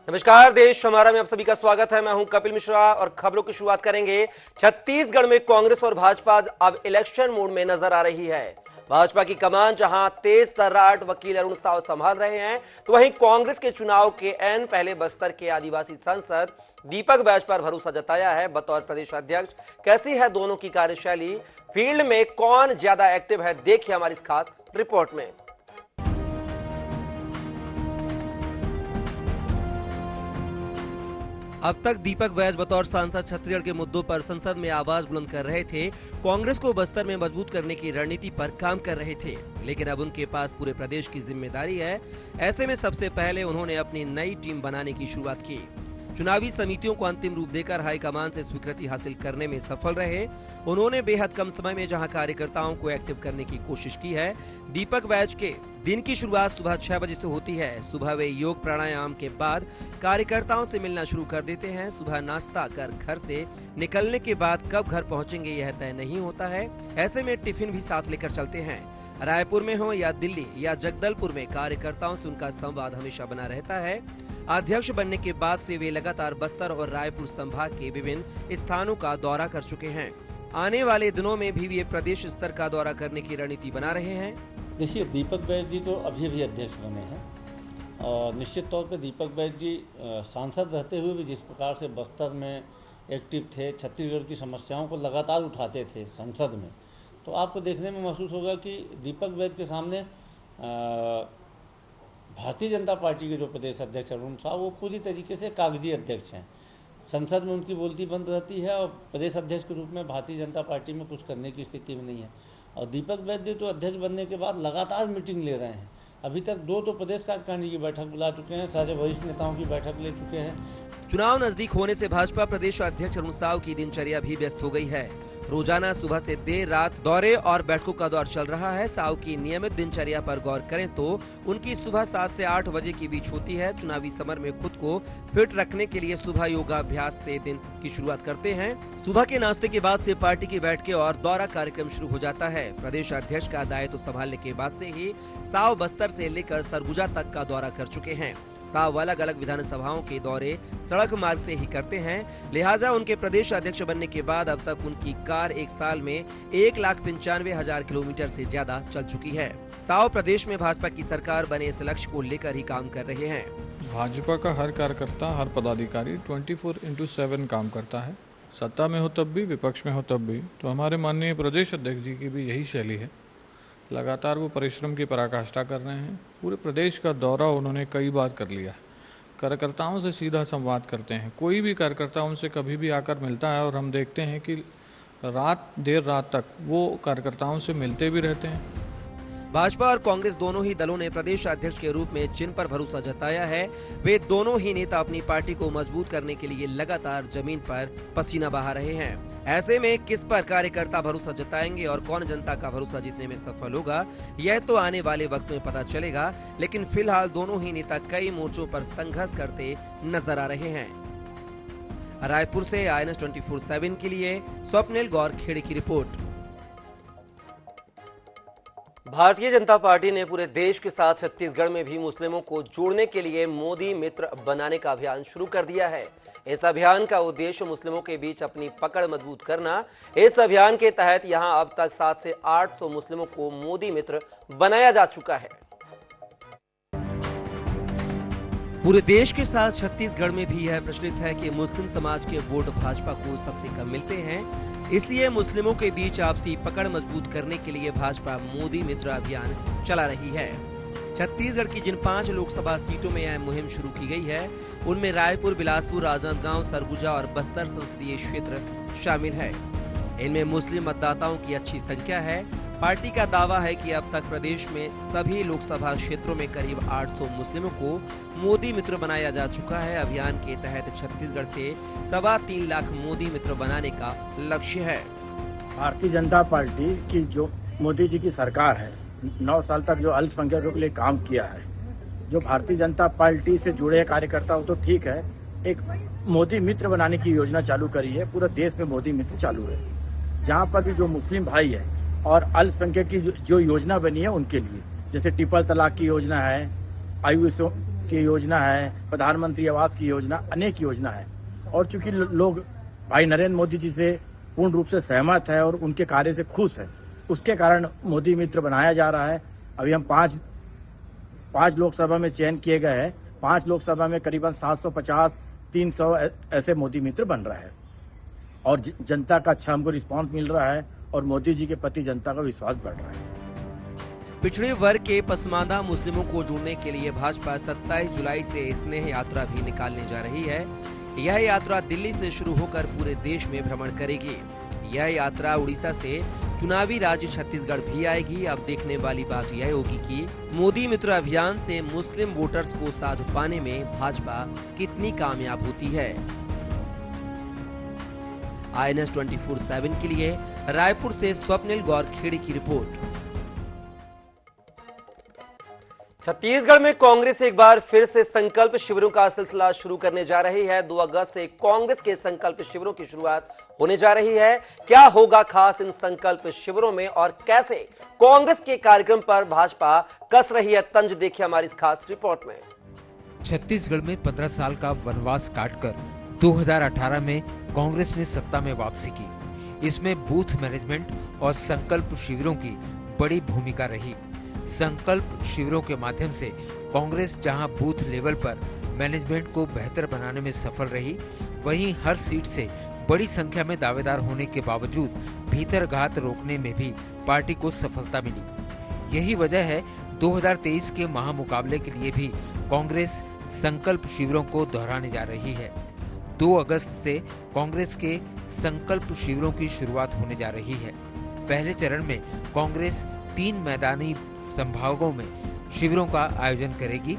नमस्कार, देश हमारा में आप सभी का स्वागत है। मैं हूं कपिल मिश्रा और खबरों की शुरुआत करेंगे। छत्तीसगढ़ में कांग्रेस और भाजपा अब इलेक्शन मोड में नजर आ रही है। भाजपा की कमान जहां तेज तर्राट वकील अरुण साव संभाल रहे हैं, तो वहीं कांग्रेस के चुनाव के एन पहले बस्तर के आदिवासी सांसद दीपक बैज पर भरोसा जताया है बतौर प्रदेश अध्यक्ष। कैसी है दोनों की कार्यशैली, फील्ड में कौन ज्यादा एक्टिव है, देखिए हमारी इस खास रिपोर्ट में। अब तक दीपक बैज बतौर सांसद छत्तीसगढ़ के मुद्दों पर संसद में आवाज बुलंद कर रहे थे, कांग्रेस को बस्तर में मजबूत करने की रणनीति पर काम कर रहे थे। लेकिन अब उनके पास पूरे प्रदेश की जिम्मेदारी है। ऐसे में सबसे पहले उन्होंने अपनी नई टीम बनाने की शुरुआत की। चुनावी समितियों को अंतिम रूप देकर हाईकमान से स्वीकृति हासिल करने में सफल रहे। उन्होंने बेहद कम समय में जहां कार्यकर्ताओं को एक्टिव करने की कोशिश की है। दीपक बैज के दिन की शुरुआत सुबह 6 बजे से होती है। सुबह वे योग प्राणायाम के बाद कार्यकर्ताओं से मिलना शुरू कर देते हैं। सुबह नाश्ता कर घर से निकलने के बाद कब घर पहुंचेंगे यह तय नहीं होता है। ऐसे में टिफिन भी साथ लेकर चलते हैं। रायपुर में हो या दिल्ली या जगदलपुर में कार्यकर्ताओं से उनका संवाद हमेशा बना रहता है। अध्यक्ष बनने के बाद से वे लगातार बस्तर और रायपुर संभाग के विभिन्न स्थानों का दौरा कर चुके हैं। आने वाले दिनों में भी वे प्रदेश स्तर का दौरा करने की रणनीति बना रहे हैं। देखिए, दीपक बैज जी तो अभी अध्यक्ष बने हैं और निश्चित तौर पे दीपक बैज जी सांसद रहते हुए भी जिस प्रकार से बस्तर में एक्टिव थे, छत्तीसगढ़ की समस्याओं को लगातार उठाते थे संसद में, तो आपको देखने में महसूस होगा कि दीपक बैज के सामने भारतीय जनता पार्टी के जो प्रदेश अध्यक्ष अरुण साव, वो पूरी तरीके से कागजी अध्यक्ष हैं। संसद में उनकी बोलती बंद रहती है और प्रदेश अध्यक्ष के रूप में भारतीय जनता पार्टी में कुछ करने की स्थिति में नहीं है। और दीपक बैज जी तो अध्यक्ष बनने के बाद लगातार मीटिंग ले रहे हैं। अभी तक दो प्रदेश कार्यकारिणी की बैठक बुला चुके हैं, सारे वरिष्ठ नेताओं की बैठक ले चुके हैं। चुनाव नजदीक होने से भाजपा प्रदेश अध्यक्ष अरुण साव की दिनचर्या भी व्यस्त हो गई है। रोजाना सुबह से देर रात दौरे और बैठकों का दौर चल रहा है। साव की नियमित दिनचर्या पर गौर करें तो उनकी सुबह 7 से 8 बजे के बीच होती है। चुनावी समर में खुद को फिट रखने के लिए सुबह योगाभ्यास से दिन की शुरुआत करते हैं। सुबह के नाश्ते के बाद से पार्टी की बैठकें और दौरा कार्यक्रम शुरू हो जाता है। प्रदेश अध्यक्ष का दायित्व संभालने के बाद से ही साव बस्तर से लेकर सरगुजा तक का दौरा कर चुके हैं। साव अलग अलग विधानसभाओं के दौरे सड़क मार्ग से ही करते हैं। लिहाजा उनके प्रदेश अध्यक्ष बनने के बाद अब तक उनकी कार एक साल में 1,95,000 किलोमीटर से ज्यादा चल चुकी है। साव प्रदेश में भाजपा की सरकार बने इस लक्ष्य को लेकर ही काम कर रहे हैं। भाजपा का हर कार्यकर्ता, हर पदाधिकारी 24/7 काम करता है। सत्ता में हो तब भी, विपक्ष में हो तब भी। तो हमारे माननीय प्रदेश अध्यक्ष जी की भी यही शैली है। लगातार वो परिश्रम की पराकाष्ठा कर रहे हैं। पूरे प्रदेश का दौरा उन्होंने कई बार कर लिया है। कार्यकर्ताओं से सीधा संवाद करते हैं। कोई भी कार्यकर्ता उनसे कभी भी आकर मिलता है और हम देखते हैं कि देर रात तक वो कार्यकर्ताओं से मिलते भी रहते हैं। भाजपा और कांग्रेस दोनों ही दलों ने प्रदेश अध्यक्ष के रूप में जिन पर भरोसा जताया है, वे दोनों ही नेता अपनी पार्टी को मजबूत करने के लिए लगातार जमीन पर पसीना बहा रहे हैं। ऐसे में किस पर कार्यकर्ता भरोसा जताएंगे और कौन जनता का भरोसा जीतने में सफल होगा, यह तो आने वाले वक्त में पता चलेगा। लेकिन फिलहाल दोनों ही नेता कई मोर्चों पर संघर्ष करते नजर आ रहे हैं। रायपुर से INS 24/7 के लिए स्वप्निल गौर खेड़ी की रिपोर्ट। भारतीय जनता पार्टी ने पूरे देश के साथ छत्तीसगढ़ में भी मुस्लिमों को जोड़ने के लिए मोदी मित्र बनाने का अभियान शुरू कर दिया है। इस अभियान का उद्देश्य मुस्लिमों के बीच अपनी पकड़ मजबूत करना। इस अभियान के तहत यहां अब तक 700 से 800 मुस्लिमों को मोदी मित्र बनाया जा चुका है। पूरे देश के साथ छत्तीसगढ़ में भी यह प्रचलित है कि मुस्लिम समाज के वोट भाजपा को सबसे कम मिलते हैं। इसलिए मुस्लिमों के बीच आपसी पकड़ मजबूत करने के लिए भाजपा मोदी मित्र अभियान चला रही है। छत्तीसगढ़ की जिन 5 लोकसभा सीटों में यह मुहिम शुरू की गई है, उनमें रायपुर, बिलासपुर, राजनांदगांव, सरगुजा और बस्तर संसदीय क्षेत्र शामिल है। इनमें मुस्लिम मतदाताओं की अच्छी संख्या है। पार्टी का दावा है कि अब तक प्रदेश में सभी लोकसभा क्षेत्रों में करीब 800 मुस्लिमों को मोदी मित्र बनाया जा चुका है। अभियान के तहत छत्तीसगढ़ से 3.25 लाख मोदी मित्र बनाने का लक्ष्य है। भारतीय जनता पार्टी की जो मोदी जी की सरकार है, 9 साल तक जो अल्पसंख्यकों के लिए काम किया है, जो भारतीय जनता पार्टी से जुड़े कार्यकर्ता हो तो ठीक है, एक मोदी मित्र बनाने की योजना चालू करी है। पूरा देश में मोदी मित्र चालू है। जहाँ पर भी जो मुस्लिम भाई है और अल्पसंख्यक की जो योजना बनी है उनके लिए, जैसे ट्रिपल तलाक की योजना है, की योजना है, प्रधानमंत्री आवास की योजना, अनेक योजना है। और चूंकि लोग भाई नरेंद्र मोदी जी से पूर्ण रूप से सहमत है और उनके कार्य से खुश है, उसके कारण मोदी मित्र बनाया जा रहा है। अभी हम पांच लोकसभा में चयन किए गए हैं। 5 लोकसभा में करीबन 750-300 ऐसे मोदी मित्र बन रहे हैं और जनता का अच्छा हमको रिस्पांस मिल रहा है और मोदी जी के प्रति जनता का विश्वास बढ़ रहा है। पिछड़े वर्ग के पसमानदा मुस्लिमों को जोड़ने के लिए भाजपा 27 जुलाई से स्नेह यात्रा भी निकालने जा रही है। यह यात्रा दिल्ली से शुरू होकर पूरे देश में भ्रमण करेगी। यह यात्रा उड़ीसा से चुनावी राज्य छत्तीसगढ़ भी आएगी। अब देखने वाली बात यह होगी कि मोदी मित्र अभियान से मुस्लिम वोटर्स को साथ पाने में भाजपा कितनी कामयाब होती है। INS 24/7 के लिए रायपुर से स्वप्निल गौरखेड़ी की रिपोर्ट। छत्तीसगढ़ में कांग्रेस एक बार फिर से संकल्प शिविरों का सिलसिला शुरू करने जा रही है। 2 अगस्त से कांग्रेस के संकल्प शिविरों की शुरुआत होने जा रही है। क्या होगा खास इन संकल्प शिविरों में और कैसे कांग्रेस के कार्यक्रम पर भाजपा कस रही है तंज, देखिए हमारी इस खास रिपोर्ट में। छत्तीसगढ़ में 15 साल का वनवास काटकर 2018 में कांग्रेस ने सत्ता में वापसी की। इसमें बूथ मैनेजमेंट और संकल्प शिविरों की बड़ी भूमिका रही। संकल्प शिविरों के माध्यम से कांग्रेस जहां बूथ लेवल पर मैनेजमेंट को बेहतर बनाने में सफल रही, वहीं हर सीट से बड़ी संख्या में दावेदार होने के बावजूद भीतरघात रोकने में भी पार्टी को सफलता मिली। यही वजह है 2023 के महामुकाबले के लिए भी कांग्रेस संकल्प शिविरों को दोहराने जा रही है। 2 अगस्त से कांग्रेस के संकल्प शिविरों की शुरुआत होने जा रही है। पहले चरण में कांग्रेस 3 मैदानी संभागों में शिविरों का आयोजन करेगी।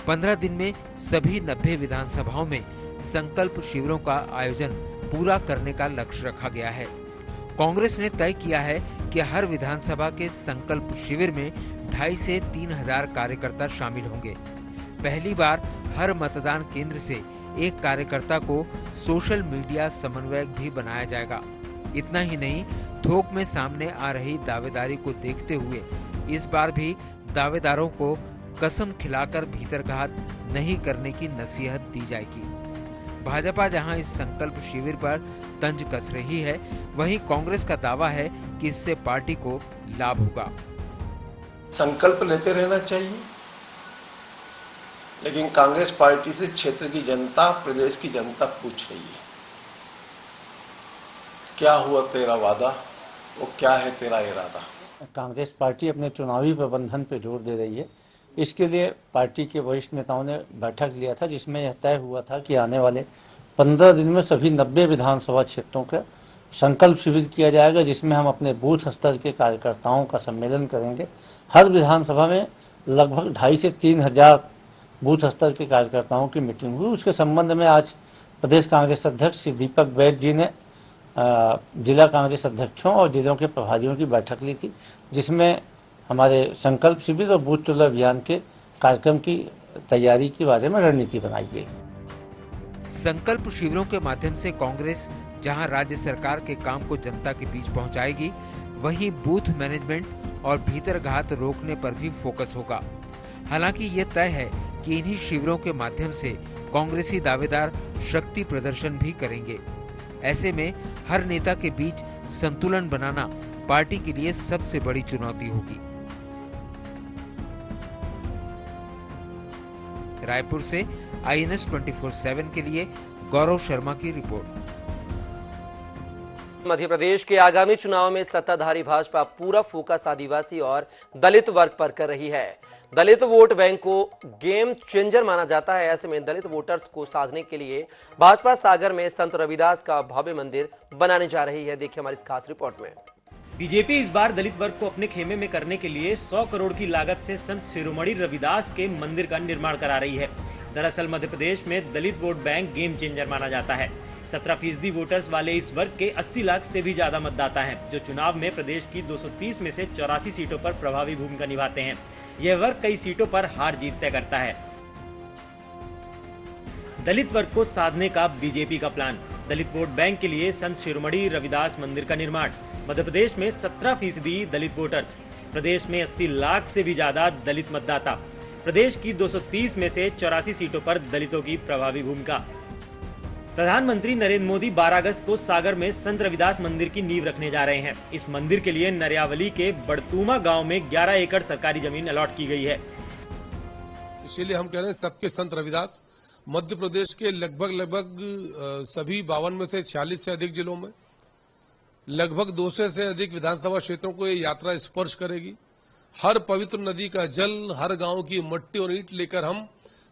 15 दिन में सभी 90 विधानसभाओं में संकल्प शिविरों का आयोजन पूरा करने का लक्ष्य रखा गया है। कांग्रेस ने तय किया है कि हर विधानसभा के संकल्प शिविर में 2,500 से 3,000 कार्यकर्ता शामिल होंगे। पहली बार हर मतदान केंद्र से एक कार्यकर्ता को सोशल मीडिया समन्वयक भी बनाया जाएगा। इतना ही नहीं, थोक में सामने आ रही दावेदारी को देखते हुए इस बार भी दावेदारों को कसम खिलाकर भीतरघात नहीं करने की नसीहत दी जाएगी। भाजपा जहां इस संकल्प शिविर पर तंज कस रही है, वहीं कांग्रेस का दावा है कि इससे पार्टी को लाभ होगा। संकल्प लेते रहना चाहिए, लेकिन कांग्रेस पार्टी से क्षेत्र की जनता, प्रदेश की जनता पूछ रही है, क्या हुआ तेरा वादा, वो क्या है तेरा इरादा। कांग्रेस पार्टी अपने चुनावी प्रबंधन पर जोर दे रही है। इसके लिए पार्टी के वरिष्ठ नेताओं ने बैठक लिया था, जिसमें यह तय हुआ था कि आने वाले 15 दिन में सभी 90 विधानसभा क्षेत्रों का संकल्प शिविर किया जाएगा, जिसमें हम अपने बूथ स्तर के कार्यकर्ताओं का सम्मेलन करेंगे। हर विधानसभा में लगभग 2,500 से 3,000 बूथ स्तर के कार्यकर्ताओं की मीटिंग हुई। उसके संबंध में आज प्रदेश कांग्रेस अध्यक्ष श्री दीपक बैद जी ने जिला कांग्रेस अध्यक्षों और जिलों के प्रभारियों की बैठक ली थी, जिसमें हमारे संकल्प शिविर और बूथ टोला अभियान के कार्यक्रम की तैयारी के बारे में रणनीति बनाई गई। संकल्प शिविरों के माध्यम से कांग्रेस जहां राज्य सरकार के काम को जनता के बीच पहुंचाएगी, वहीं बूथ मैनेजमेंट और भीतरघात रोकने पर भी फोकस होगा। हालांकि ये तय है कि इन्हीं शिविरों के माध्यम से कांग्रेसी दावेदार शक्ति प्रदर्शन भी करेंगे। ऐसे में हर नेता के बीच संतुलन बनाना पार्टी के लिए सबसे बड़ी चुनौती होगी। रायपुर से INS 24/7 के लिए गौरव शर्मा की रिपोर्ट। मध्य प्रदेश के आगामी चुनाव में सत्ताधारी भाजपा पूरा फोकस आदिवासी और दलित वर्ग पर कर रही है। दलित वोट बैंक को गेम चेंजर माना जाता है। ऐसे में दलित वोटर्स को साधने के लिए भाजपा सागर में संत रविदास का भव्य मंदिर बनाने जा रही है। देखिए हमारी इस खास रिपोर्ट में। बीजेपी इस बार दलित वर्ग को अपने खेमे में करने के लिए 100 करोड़ की लागत से संत शिरोमणि रविदास के मंदिर का निर्माण करा रही है। दरअसल मध्य प्रदेश में दलित वोट बैंक गेम चेंजर माना जाता है। 17% वोटर्स वाले इस वर्ग के 80 लाख से भी ज्यादा मतदाता हैं, जो चुनाव में प्रदेश की 230 में से 84 सीटों पर प्रभावी भूमिका निभाते हैं। यह वर्ग कई सीटों पर हार जीत तय करता है। दलित वर्ग को साधने का बीजेपी का प्लान। दलित वोट बैंक के लिए संत शिरोमणि रविदास मंदिर का निर्माण। मध्य प्रदेश में 17% दलित वोटर्स, प्रदेश में 80 लाख से भी ज्यादा दलित मतदाता। प्रदेश की 230 में से 84 सीटों पर दलितों की प्रभावी भूमिका। प्रधानमंत्री नरेंद्र मोदी 12 अगस्त को सागर में संत रविदास मंदिर की नींव रखने जा रहे हैं। इस मंदिर के लिए नरियावली के बड़तूमा गांव में 11 एकड़ सरकारी जमीन अलॉट की गई है। इसीलिए हम कह रहे हैं सबके संत रविदास। मध्य प्रदेश के लगभग सभी 52 में से 46 से अधिक जिलों में लगभग 200 से अधिक विधानसभा क्षेत्रों को ये यात्रा स्पर्श करेगी। हर पवित्र नदी का जल, हर गांव की मट्टी और ईंट लेकर हम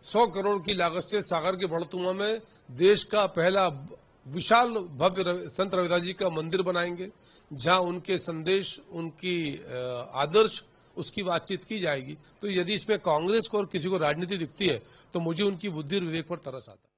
100 करोड़ की लागत से सागर के बड़तुमा में देश का पहला विशाल भव्य संत रविदास जी का मंदिर बनाएंगे, जहां उनके संदेश, उनकी आदर्श, उसकी बातचीत की जाएगी। तो यदि इसमें कांग्रेस को और किसी को राजनीति दिखती है तो मुझे उनकी बुद्धि और विवेक पर तरस आता है।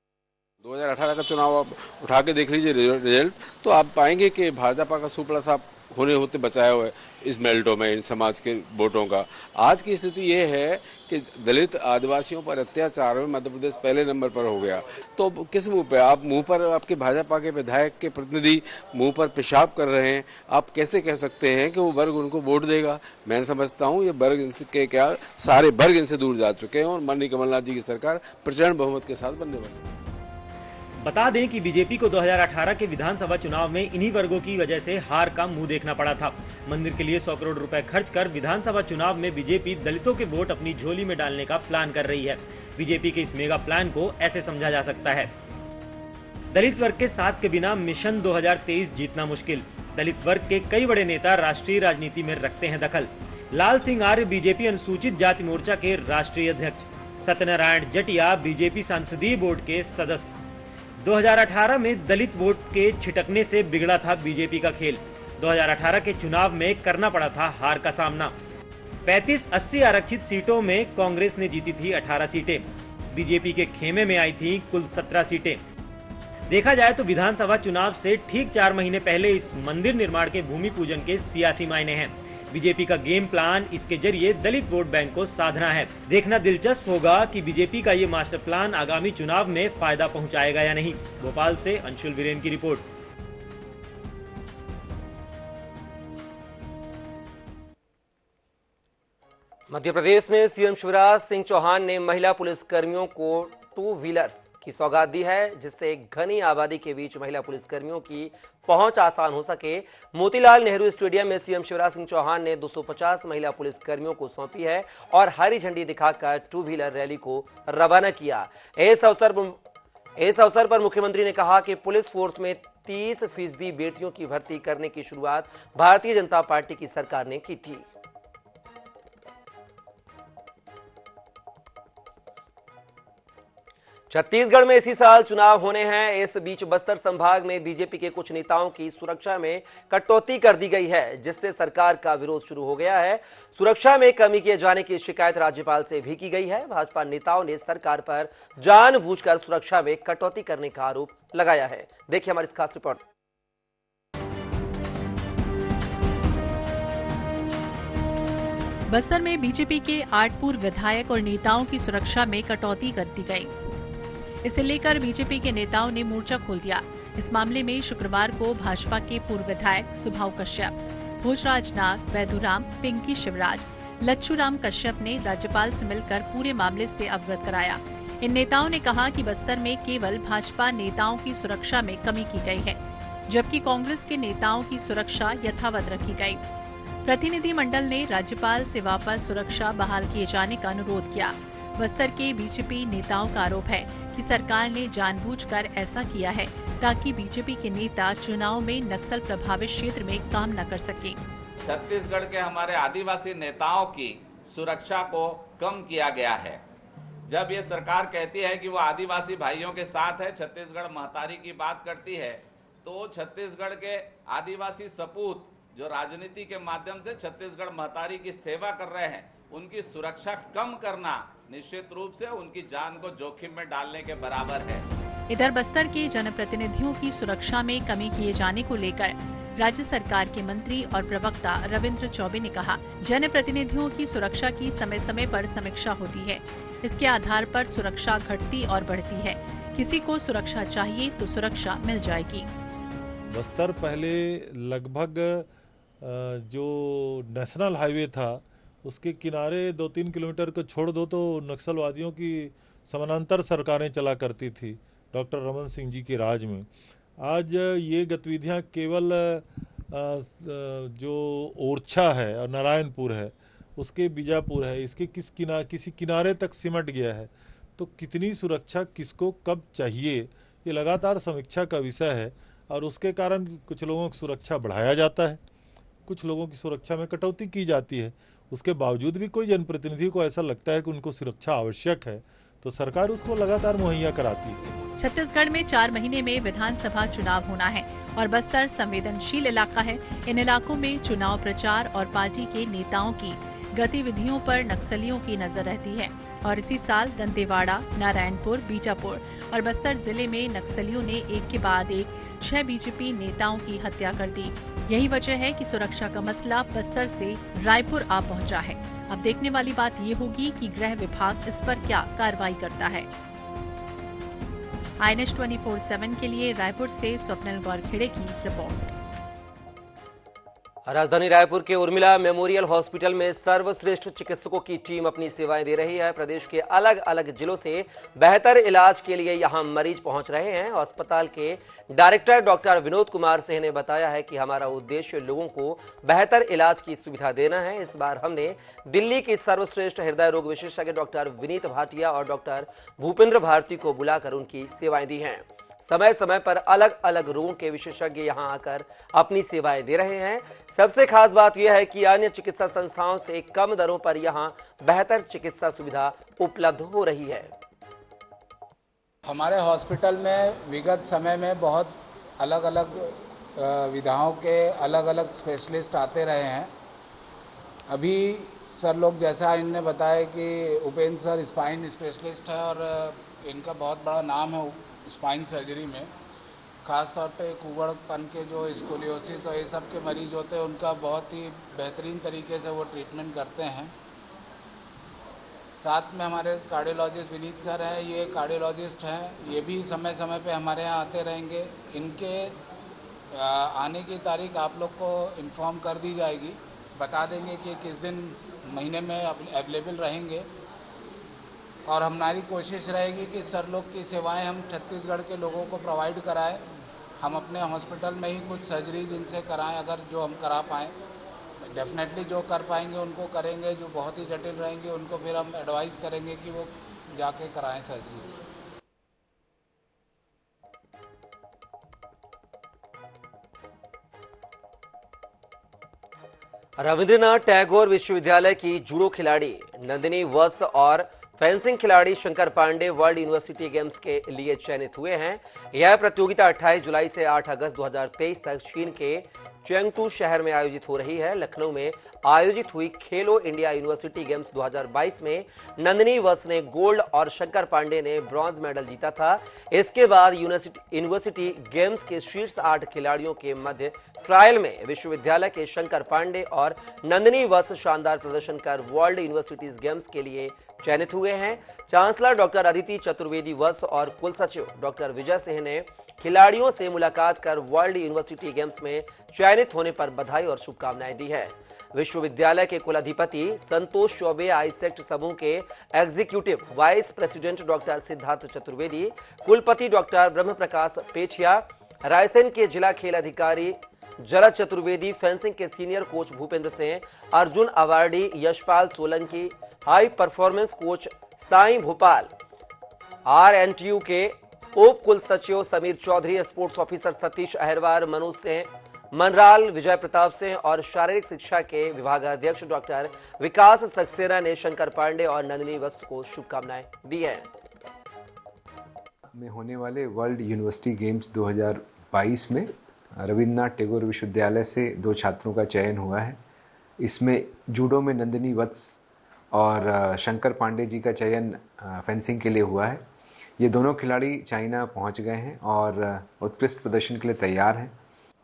2018 का चुनाव आप उठा के देख लीजिए रिजल्ट, तो आप पाएंगे कि भाजपा का सुपड़ा साहब होने होते बचाया हुआ है इस मेल्टो में इन समाज के वोटों का। आज की स्थिति ये है कि दलित आदिवासियों पर अत्याचार में मध्य प्रदेश पहले नंबर पर हो गया। तो किस मुंह पे आप, मुंह पर आपके भाजपा के विधायक के प्रतिनिधि मुंह पर पेशाब कर रहे हैं। आप कैसे कह सकते हैं कि वो वर्ग उनको वोट देगा? मैं समझता हूँ ये वर्ग इनसे क्या सारे वर्ग इनसे दूर जा चुके हैं और माननीय कमलनाथ जी की सरकार प्रचंड बहुमत के साथ बनने वाली है। बता दें कि बीजेपी को 2018 के विधानसभा चुनाव में इन्हीं वर्गों की वजह से हार का मुंह देखना पड़ा था। मंदिर के लिए 100 करोड़ रुपए खर्च कर विधानसभा चुनाव में बीजेपी दलितों के वोट अपनी झोली में डालने का प्लान कर रही है। बीजेपी के इस मेगा प्लान को ऐसे समझा जा सकता है: दलित वर्ग के साथ के बिना मिशन 2023 जीतना मुश्किल। दलित वर्ग के कई बड़े नेता राष्ट्रीय राजनीति में रखते हैं दखल। लाल सिंह आर्य बीजेपी अनुसूचित जाति मोर्चा के राष्ट्रीय अध्यक्ष। सत्यनारायण जटिया बीजेपी संसदीय बोर्ड के सदस्य। 2018 में दलित वोट के छिटकने से बिगड़ा था बीजेपी का खेल। 2018 के चुनाव में करना पड़ा था हार का सामना। 35-80 आरक्षित सीटों में कांग्रेस ने जीती थी 18 सीटें। बीजेपी के खेमे में आई थी कुल 17 सीटें। देखा जाए तो विधानसभा चुनाव से ठीक 4 महीने पहले इस मंदिर निर्माण के भूमि पूजन के सियासी मायने हैं। बीजेपी का गेम प्लान इसके जरिए दलित वोट बैंक को साधना है। देखना दिलचस्प होगा कि बीजेपी का ये मास्टर प्लान आगामी चुनाव में फायदा पहुंचाएगा या नहीं। भोपाल से अंशुल वीरेन की रिपोर्ट। मध्य प्रदेश में सीएम शिवराज सिंह चौहान ने महिला पुलिस कर्मियों को 2 व्हीलर्स की सौगात दी है, जिससे घनी आबादी के बीच महिला पुलिसकर्मियों की पहुंच आसान हो सके। मोतीलाल नेहरू स्टेडियम में सीएम शिवराज सिंह चौहान ने 250 महिला पुलिसकर्मियों को सौंपी है और हरी झंडी दिखाकर 2 व्हीलर रैली को रवाना किया। इस अवसर पर मुख्यमंत्री ने कहा कि पुलिस फोर्स में 30% बेटियों की भर्ती करने की शुरुआत भारतीय जनता पार्टी की सरकार ने की थी। छत्तीसगढ़ में इसी साल चुनाव होने हैं। इस बीच बस्तर संभाग में बीजेपी के कुछ नेताओं की सुरक्षा में कटौती कर दी गई है, जिससे सरकार का विरोध शुरू हो गया है। सुरक्षा में कमी किए जाने की शिकायत राज्यपाल से भी की गई है। भाजपा नेताओं ने सरकार पर जानबूझकर सुरक्षा में कटौती करने का आरोप लगाया है। देखिए हमारी इस खास रिपोर्ट। बस्तर में बीजेपी के 8 पूर्व विधायक और नेताओं की सुरक्षा में कटौती कर दी गई। इसे लेकर बीजेपी के नेताओं ने मोर्चा खोल दिया। इस मामले में शुक्रवार को भाजपा के पूर्व विधायक सुभाव कश्यप, भोजराज नाग, वैदुराम, पिंकी शिवराज, लच्छूराम कश्यप ने राज्यपाल से मिलकर पूरे मामले से अवगत कराया। इन नेताओं ने कहा कि बस्तर में केवल भाजपा नेताओं की सुरक्षा में कमी की गई है, जबकि कांग्रेस के नेताओं की सुरक्षा यथावत रखी गई। प्रतिनिधि मंडल ने राज्यपाल से वापस सुरक्षा बहाल किए जाने का अनुरोध किया। बस्तर के बीजेपी नेताओं का आरोप है कि सरकार ने जानबूझकर ऐसा किया है ताकि बीजेपी के नेता चुनाव में नक्सल प्रभावित क्षेत्र में काम न कर सके। छत्तीसगढ़ के हमारे आदिवासी नेताओं की सुरक्षा को कम किया गया है। जब ये सरकार कहती है कि वो आदिवासी भाइयों के साथ है, छत्तीसगढ़ महतारी की बात करती है, तो छत्तीसगढ़ के आदिवासी सपूत जो राजनीति के माध्यम से छत्तीसगढ़ महतारी की सेवा कर रहे हैं, उनकी सुरक्षा कम करना निश्चित रूप से उनकी जान को जोखिम में डालने के बराबर है। इधर बस्तर के जनप्रतिनिधियों की सुरक्षा में कमी किए जाने को लेकर राज्य सरकार के मंत्री और प्रवक्ता रविंद्र चौबे ने कहा, जनप्रतिनिधियों की सुरक्षा की समय समय पर समीक्षा होती है। इसके आधार पर सुरक्षा घटती और बढ़ती है। किसी को सुरक्षा चाहिए तो सुरक्षा मिल जाएगी। बस्तर पहले लगभग जो नेशनल हाईवे था उसके किनारे 2-3 किलोमीटर को छोड़ दो तो नक्सलवादियों की समानांतर सरकारें चला करती थी डॉक्टर रमन सिंह जी के राज में। आज ये गतिविधियां केवल जो ओरछा है और नारायणपुर है, उसके बीजापुर है, इसके किसी किनारे तक सिमट गया है। तो कितनी सुरक्षा किसको कब चाहिए, ये लगातार समीक्षा का विषय है और उसके कारण कुछ लोगों की सुरक्षा बढ़ाया जाता है, कुछ लोगों की सुरक्षा में कटौती की जाती है। उसके बावजूद भी कोई जनप्रतिनिधि को ऐसा लगता है कि उनको सुरक्षा आवश्यक है तो सरकार उसको लगातार मुहैया कराती है। छत्तीसगढ़ में 4 महीने में विधानसभा चुनाव होना है और बस्तर संवेदनशील इलाका है। इन इलाकों में चुनाव प्रचार और पार्टी के नेताओं की गतिविधियों पर नक्सलियों की नजर रहती है और इसी साल दंतेवाड़ा, नारायणपुर, बीजापुर और बस्तर जिले में नक्सलियों ने एक के बाद एक 6 बीजेपी नेताओं की हत्या कर दी। यही वजह है कि सुरक्षा का मसला बस्तर से रायपुर आ पहुंचा है। अब देखने वाली बात ये होगी कि गृह विभाग इस पर क्या कार्रवाई करता है। INS 24/7 के लिए रायपुर से स्वप्निल गौरखेड़े की रिपोर्ट। राजधानी रायपुर के उर्मिला मेमोरियल हॉस्पिटल में सर्वश्रेष्ठ चिकित्सकों की टीम अपनी सेवाएं दे रही है। प्रदेश के अलग अलग जिलों से बेहतर इलाज के लिए यहां मरीज पहुंच रहे हैं। अस्पताल के डायरेक्टर डॉक्टर विनोद कुमार सिंह ने बताया है कि हमारा उद्देश्य लोगों को बेहतर इलाज की सुविधा देना है। इस बार हमने दिल्ली की सर्वश्रेष्ठ हृदय रोग विशेषज्ञ डॉक्टर विनीत भाटिया और डॉक्टर भूपेंद्र भारती को बुलाकर उनकी सेवाएं दी हैं। समय समय पर अलग अलग रोगों के विशेषज्ञ यहां आकर अपनी सेवाएं दे रहे हैं। सबसे खास बात यह है कि अन्य चिकित्सा संस्थाओं से कम दरों पर यहां बेहतर चिकित्सा सुविधा उपलब्ध हो रही है। हमारे हॉस्पिटल में विगत समय में बहुत अलग अलग विधाओं के अलग अलग स्पेशलिस्ट आते रहे हैं। अभी सर लोग जैसा इनने बताया कि उपेंद्र सर स्पाइन स्पेशलिस्ट है और इनका बहुत बड़ा नाम है स्पाइन सर्जरी में। ख़ास तौर पे कुबड़पन के जो स्कोलियोसिस और ये सब के मरीज होते हैं उनका बहुत ही बेहतरीन तरीके से वो ट्रीटमेंट करते हैं। साथ में हमारे कार्डियोलॉजिस्ट विनीत सर हैं, ये कार्डियोलॉजिस्ट हैं, ये भी समय समय पे हमारे यहाँ आते रहेंगे। इनके आने की तारीख आप लोग को इन्फॉर्म कर दी जाएगी, बता देंगे कि किस दिन महीने में अवेलेबल रहेंगे और हमारी कोशिश रहेगी कि सर लोग की सेवाएं हम छत्तीसगढ़ के लोगों को प्रोवाइड कराएं। हम अपने हॉस्पिटल में ही कुछ सर्जरीज इनसे कराएं, अगर जो हम करा पाएँ। डेफिनेटली जो कर पाएंगे उनको करेंगे, जो बहुत ही जटिल रहेंगे उनको फिर हम एडवाइस करेंगे कि वो जाके कराएं सर्जरीज। रविंद्रनाथ टैगोर विश्वविद्यालय की जूडो खिलाड़ी नंदिनी वत्स और फेंसिंग खिलाड़ी Shankar Pandey world university games के लिए चयनित हुए हैं। यह प्रतियोगिता 28 जुलाई से 8 अगस्त 2023 तक चीन के चेंगटू शहर में आयोजित हो रही है। लखनऊ में आयोजित हुई खेलो इंडिया यूनिवर्सिटी गेम्स 2022 में नंदिनी वत्स ने गोल्ड और शंकर पांडे ने ब्रॉन्ज मेडल जीता था। इसके बाद यूनिवर्सिटी गेम्स के शीर्ष 8 खिलाड़ियों के मध्य ट्रायल में विश्वविद्यालय के शंकर पांडे और नंदिनी वत्स शानदार प्रदर्शन कर वर्ल्ड यूनिवर्सिटीज गेम्स के लिए चयनित हुए हैं। चांसलर डॉक्टर अदिति चतुर्वेदी वत्स और कुलसचिव डॉक्टर विजय सिंह ने खिलाड़ियों से मुलाकात कर वर्ल्ड यूनिवर्सिटी गेम्स में चयनित होने पर बधाई और शुभकामनाएं दी है। विश्वविद्यालय के कुलाधिपति संतोष चौबे, आईसेक्ट समूह के executive vice president doctor Siddharth Chaturvedi, कुलपति डॉक्टर ब्रह्म प्रकाश पेठिया, रायसेन के जिला खेल अधिकारी जलज चतुर्वेदी, फेंसिंग के senior coach Bhupendra Singh, Arjun awardee Yashpal Solanki, high performance coach SAI Bhopal, RNTU के उप कुल सचिव समीर चौधरी, स्पोर्ट्स ऑफिसर सतीश अहरवार, मनोज सिंह मनराल, विजय प्रताप सिंह और शारीरिक शिक्षा के विभागाध्यक्ष डॉक्टर विकास सक्सेना ने शंकर पांडे और नंदिनी वत्स को शुभकामनाएं दी है। में होने वाले वर्ल्ड यूनिवर्सिटी गेम्स 2022 में रविंद्रनाथ टैगोर विश्वविद्यालय से 2 छात्रों का चयन हुआ है। इसमें जूडो में नंदिनी वत्स और शंकर पांडे जी का चयन फेंसिंग के लिए हुआ है। ये दोनों खिलाड़ी चाइना पहुंच गए हैं और उत्कृष्ट प्रदर्शन के लिए तैयार हैं।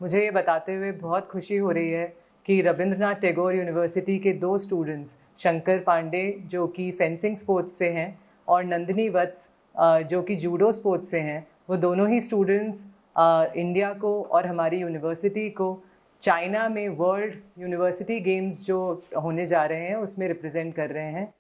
मुझे ये बताते हुए बहुत खुशी हो रही है कि रविंद्रनाथ टैगोर यूनिवर्सिटी के 2 स्टूडेंट्स शंकर पांडे जो कि फेंसिंग स्पोर्ट्स से हैं और नंदिनी वत्स जो कि जूडो स्पोर्ट्स से हैं, वो दोनों ही स्टूडेंट्स इंडिया को और हमारी यूनिवर्सिटी को चाइना में वर्ल्ड यूनिवर्सिटी गेम्स जो होने जा रहे हैं उसमें रिप्रेजेंट कर रहे हैं।